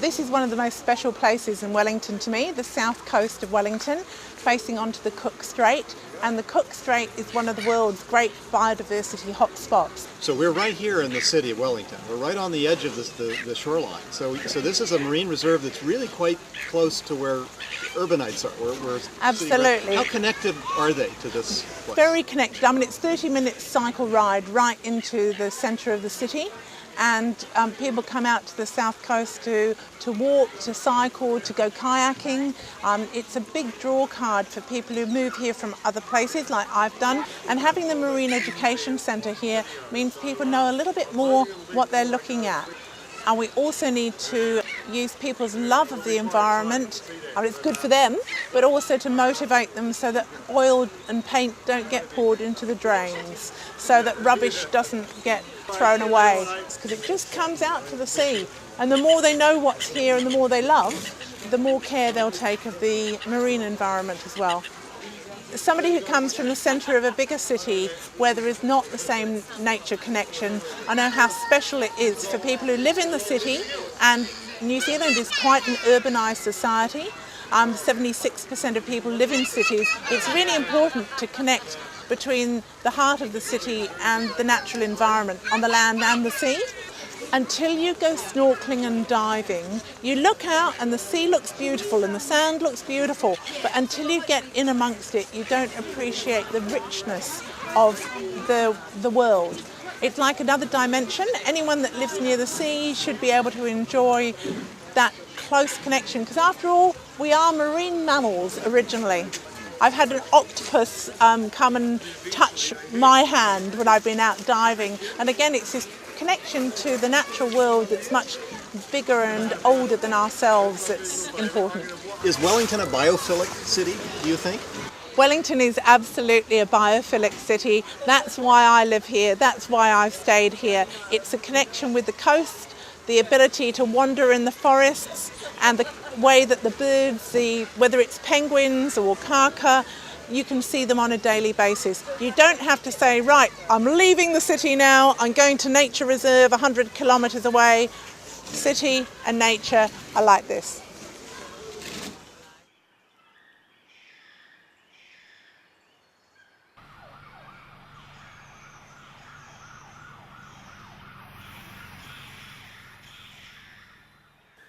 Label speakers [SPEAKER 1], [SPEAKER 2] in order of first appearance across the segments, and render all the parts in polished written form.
[SPEAKER 1] This is one of the most special places in Wellington to me, the south coast of Wellington, facing onto the Cook Strait. And the Cook Strait is one of the world's great biodiversity hotspots.
[SPEAKER 2] So we're right here in the city of Wellington. We're right on the edge of the shoreline. So this is a marine reserve that's really quite close to where urbanites are.
[SPEAKER 1] Absolutely.
[SPEAKER 2] How connected are they to this place?
[SPEAKER 1] Very connected. I mean, it's 30-minute cycle ride right into the centre of the city. And people come out to the south coast to walk, to cycle, to go kayaking. It's a big draw card for people who move here from other places like I've done. And having the Marine Education Centre here means people know a little bit more what they're looking at. And we also need to use people's love of the environment. I mean, it's good for them, but also to motivate them so that oil and paint don't get poured into the drains, so that rubbish doesn't get thrown away, because it just comes out to the sea. And the more they know what's here and the more they love, the more care they'll take of the marine environment as well. Somebody who comes from the centre of a bigger city where there is not the same nature connection, I know how special it is for people who live in the city, and New Zealand is quite an urbanised society. 76% of people live in cities. It's really important to connect between the heart of the city and the natural environment on the land and the sea. Until you go snorkeling and diving, you look out and the sea looks beautiful and the sand looks beautiful, but until you get in amongst it, you don't appreciate the richness of the world. It's like another dimension. Anyone that lives near the sea should be able to enjoy that close connection, because after all, we are marine mammals originally. I've had an octopus come and touch my hand when I've been out diving, and again it's this connection to the natural world that's much bigger and older than ourselves that's important.
[SPEAKER 2] Is Wellington a biophilic city, do you think?
[SPEAKER 1] Wellington is absolutely a biophilic city. That's why I live here, that's why I've stayed here. It's a connection with the coast, the ability to wander in the forests, and the way that the birds, whether it's penguins or kaka, you can see them on a daily basis. You don't have to say, right, I'm leaving the city now, I'm going to nature reserve 100 kilometres away. City and nature are like this.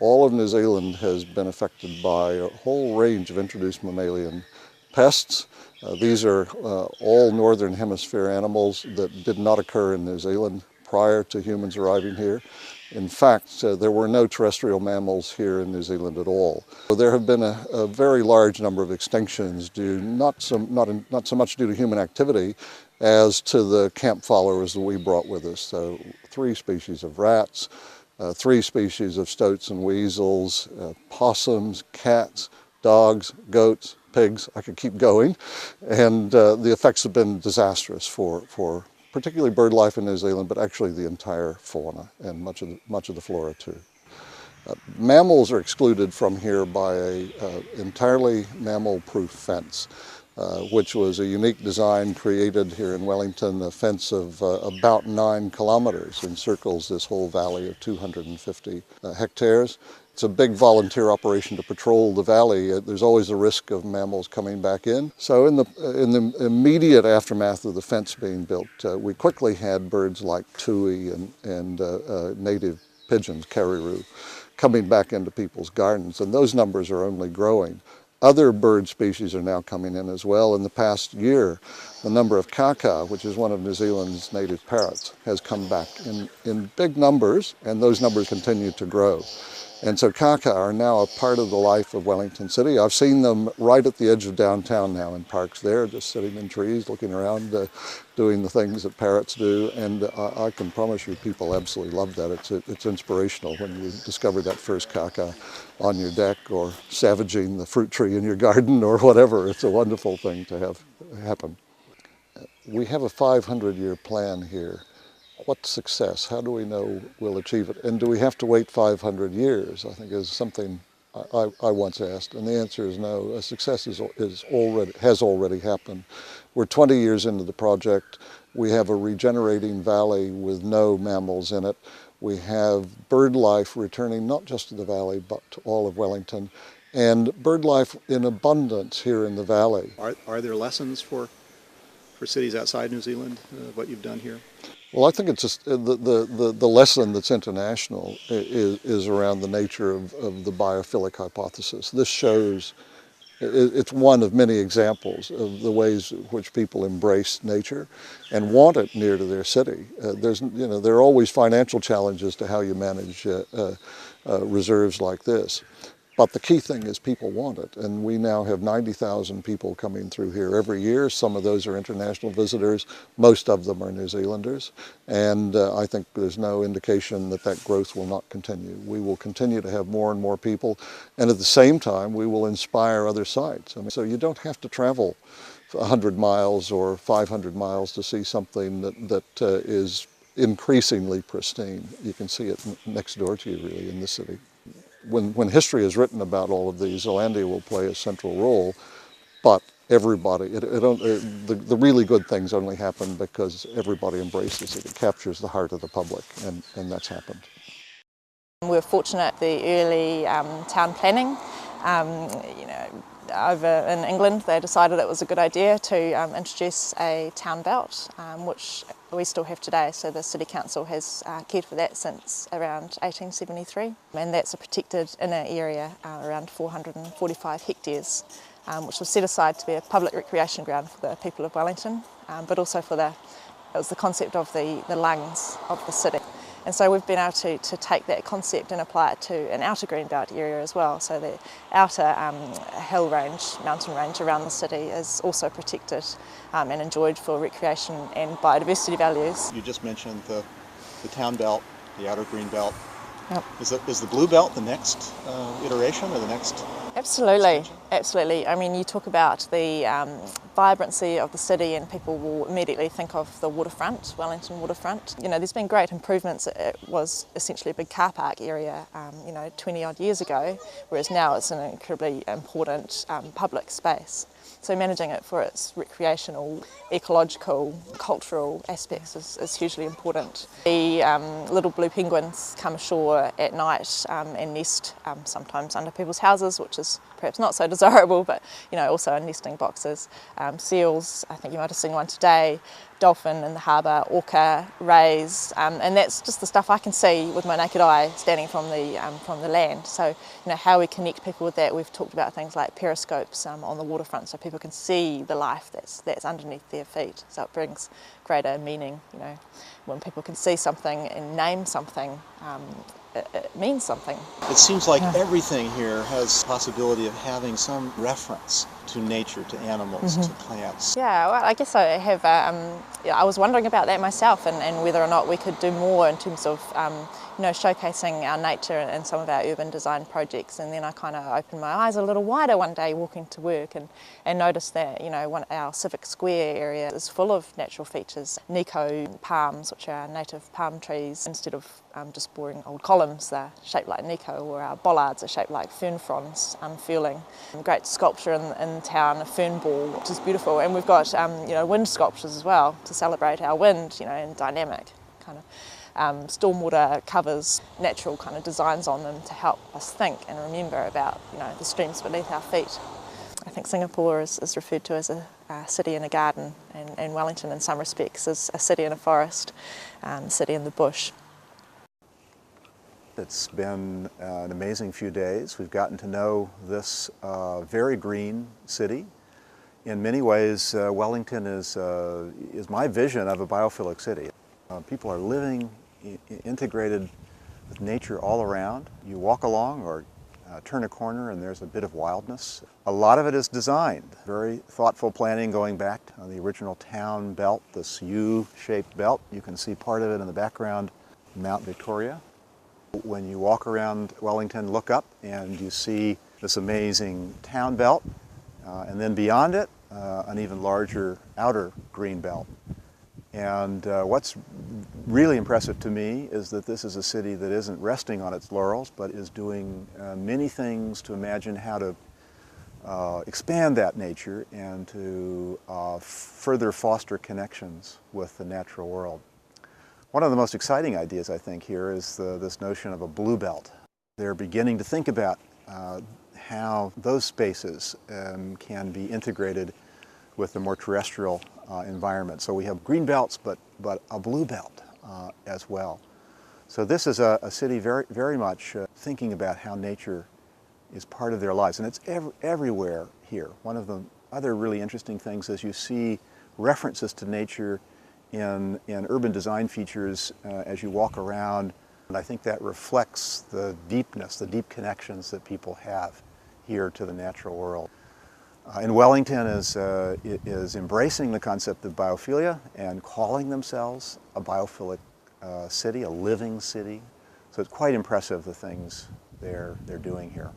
[SPEAKER 3] All of New Zealand has been affected by a whole range of introduced mammalian pests. These are all northern hemisphere animals that did not occur in New Zealand prior to humans arriving here. In fact, there were no terrestrial mammals here in New Zealand at all. So there have been a very large number of extinctions due not so much due to human activity as to the camp followers that we brought with us. So 3 species of rats, 3 species of stoats and weasels, possums, cats, dogs, goats, pigs, I could keep going, and the effects have been disastrous for particularly bird life in New Zealand, but actually the entire fauna and much of the flora too. Mammals are excluded from here by an entirely mammal-proof fence, which was a unique design created here in Wellington. A fence of about 9 kilometers encircles this whole valley of 250 hectares. It's a big volunteer operation to patrol the valley. There's always a risk of mammals coming back in. So in the immediate aftermath of the fence being built, we quickly had birds like tui and native pigeons, caribou, coming back into people's gardens, and those numbers are only growing. Other bird species are now coming in as well. In the past year, the number of kaka, which is one of New Zealand's native parrots, has come back in big numbers, and those numbers continue to grow. And so kaka are now a part of the life of Wellington City. I've seen them right at the edge of downtown now in parks there, just sitting in trees, looking around, doing the things that parrots do. And I can promise you people absolutely love that. It's inspirational when you discover that first kaka on your deck or savaging the fruit tree in your garden or whatever. It's a wonderful thing to have happen. We have a 500-year plan here. What's success? How do we know we'll achieve it? And do we have to wait 500 years? I think is something I once asked, and the answer is no. Success has already happened. We're 20 years into the project. We have a regenerating valley with no mammals in it. We have bird life returning not just to the valley but to all of Wellington, and bird life in abundance here in the valley.
[SPEAKER 2] Are there lessons for cities outside New Zealand, what you've done here?
[SPEAKER 3] Well, I think it's just, the lesson that's international is around the nature of the biophilic hypothesis. This shows, it's one of many examples of the ways in which people embrace nature and want it near to their city. There are always financial challenges to how you manage reserves like this. But the key thing is people want it, and we now have 90,000 people coming through here every year. Some of those are international visitors, most of them are New Zealanders, and I think there's no indication that that growth will not continue. We will continue to have more and more people, and at the same time we will inspire other sites. So you don't have to travel 100 miles or 500 miles to see something that is increasingly pristine. You can see it next door to you, really, in the city. When history is written about all of these, Zealandia will play a central role, but everybody, the really good things only happen because everybody embraces it. It captures the heart of the public, and that's happened.
[SPEAKER 4] We were fortunate the early town planning. Over in England they decided it was a good idea to introduce a town belt, which we still have today. So the City Council has cared for that since around 1873, and that's a protected inner area around 445 hectares, which was set aside to be a public recreation ground for the people of Wellington, but also it was the concept of the lungs of the city. And so we've been able to take that concept and apply it to an outer greenbelt area as well. So the outer hill range, mountain range around the city is also protected and enjoyed for recreation and biodiversity values.
[SPEAKER 2] You just mentioned the town belt, the outer green belt.
[SPEAKER 4] Yep.
[SPEAKER 2] Is the blue belt the next iteration or the next?
[SPEAKER 4] Absolutely, absolutely. I mean, you talk about the vibrancy of the city and people will immediately think of the waterfront, Wellington waterfront. There's been great improvements. It was essentially a big car park area, 20 odd years ago, whereas now it's an incredibly important public space. So managing it for its recreational, ecological, cultural aspects is hugely important. The little blue penguins come ashore at night and nest sometimes under people's houses, which is perhaps not so desirable, but also in nesting boxes. Seals, I think you might have seen one today, dolphin in the harbour, orca, rays, and that's just the stuff I can see with my naked eye standing from the land. So how we connect people with that, we've talked about things like periscopes on the waterfront, so people can see the life that's underneath their feet. So it brings greater meaning. When people can see something and name something, it means something.
[SPEAKER 2] It seems like everything here has the possibility of having some reference to nature, to animals, to plants.
[SPEAKER 4] Yeah, well, I guess I have. I was wondering about that myself, and whether or not we could do more in terms of showcasing our nature in some of our urban design projects. And then I kind of opened my eyes a little wider one day walking to work and noticed that our civic square area is full of natural features. Nico palms, which are native palm trees, instead of just boring old columns, they're shaped like Nico, or our bollards are shaped like fern fronds unfurling. Great sculpture in town, a fern ball, which is beautiful, and we've got wind sculptures as well to celebrate our wind, and dynamic kind of. Stormwater covers, natural kind of designs on them to help us think and remember about the streams beneath our feet. I think Singapore is referred to as a city in a garden, and Wellington in some respects is a city in a forest, a city in the bush.
[SPEAKER 5] It's been an amazing few days. We've gotten to know this very green city. In many ways, Wellington is my vision of a biophilic city. People are living integrated with nature all around. You walk along or turn a corner and there's a bit of wildness. A lot of it is designed. Very thoughtful planning going back on the original town belt, this U-shaped belt. You can see part of it in the background, Mount Victoria. When you walk around Wellington, look up and you see this amazing town belt, and then beyond it, an even larger outer green belt. And what's really impressive to me is that this is a city that isn't resting on its laurels, but is doing many things to imagine how to expand that nature and to further foster connections with the natural world. One of the most exciting ideas, I think, here is this notion of a blue belt. They're beginning to think about how those spaces can be integrated with the more terrestrial environment. So we have green belts, but a blue belt as well. So this is a city very much thinking about how nature is part of their lives, and it's everywhere here. One of the other really interesting things is you see references to nature in urban design features as you walk around, and I think that reflects the deepness, the deep connections that people have here to the natural world. And Wellington is embracing the concept of biophilia and calling themselves a biophilic city, a living city. So it's quite impressive, the things they're doing here.